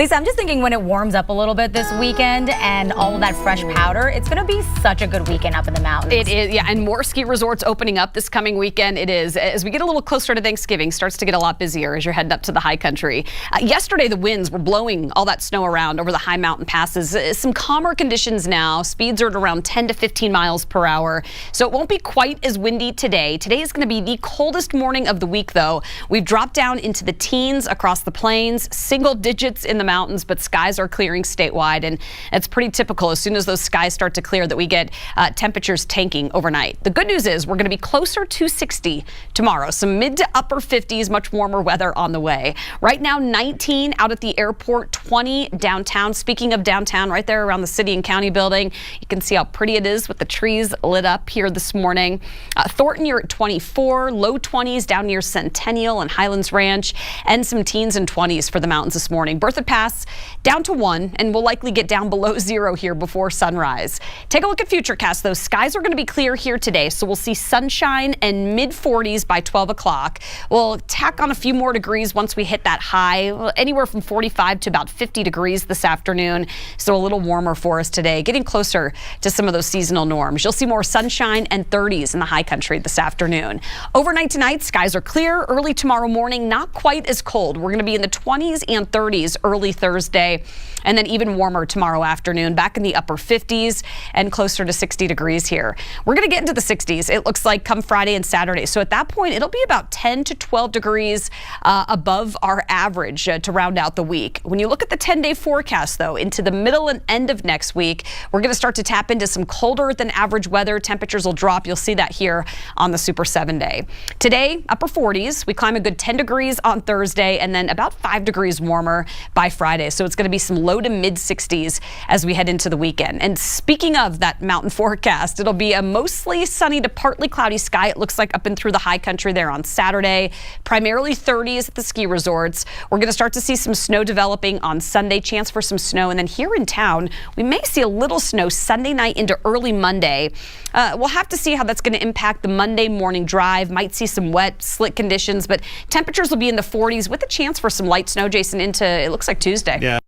Lisa, I'm just thinking when it warms up a little bit this weekend and all of that fresh powder, it's going to be such a good weekend up in the mountains. It is, yeah, and more ski resorts opening up this coming weekend. It is. As we get a little closer to Thanksgiving, starts to get a lot busier as you're heading up to the high country. Yesterday, the winds were blowing all that snow around over the high mountain passes. Some calmer conditions now. Speeds are at around 10 to 15 miles per hour, so it won't be quite as windy today. Today is going to be the coldest morning of the week, though. We've dropped down into the teens across the plains, single digits in the mountains, but skies are clearing statewide, and it's pretty typical as soon as those skies start to clear that we get temperatures tanking overnight. The good news is we're going to be closer to 60 tomorrow, some mid to upper 50s, much warmer weather on the way. Right now, 19 out at the airport, 20 downtown. Speaking of downtown, right there around the city and county building, you can see how pretty it is with the trees lit up here this morning. Thornton, you're at 24, low 20s down near Centennial and Highlands Ranch, and some teens and 20s for the mountains this morning. Berthoud Pass down to 1, and we'll likely get down below 0 here before sunrise. Take a look at Futurecast, though. Skies are going to be clear here today, so we'll see sunshine and mid 40s by 12 o'clock. We'll tack on a few more degrees once we hit that high, anywhere from 45 to about 50 degrees this afternoon, so a little warmer for us today, getting closer to some of those seasonal norms. You'll see more sunshine and 30s in the high country this afternoon. Overnight tonight, skies are clear. Early tomorrow morning, not quite as cold. We're going to be in the 20s and 30s early Thursday, and then even warmer tomorrow afternoon, back in the upper 50s and closer to 60 degrees here. We're going to get into the 60s, it looks like, come Friday and Saturday. So at that point, it'll be about 10 to 12 degrees above our average to round out the week. When you look at the 10-day forecast, though, into the middle and end of next week, we're going to start to tap into some colder than average weather. Temperatures will drop. You'll see that here on the Super 7-day. Today, upper 40s. We climb a good 10 degrees on Thursday, and then about 5 degrees warmer by Friday. So it's going to be some low to mid 60s as we head into the weekend. And speaking of that mountain forecast, it'll be a mostly sunny to partly cloudy sky. It looks like up and through the high country there on Saturday, primarily 30s at the ski resorts. We're going to start to see some snow developing on Sunday, chance for some snow. And then here in town, we may see a little snow Sunday night into early Monday. We'll have to see how that's going to impact the Monday morning drive. Might see some wet, slick conditions, but temperatures will be in the 40s with a chance for some light snow, Jason, into, it looks like, Tuesday. Yeah.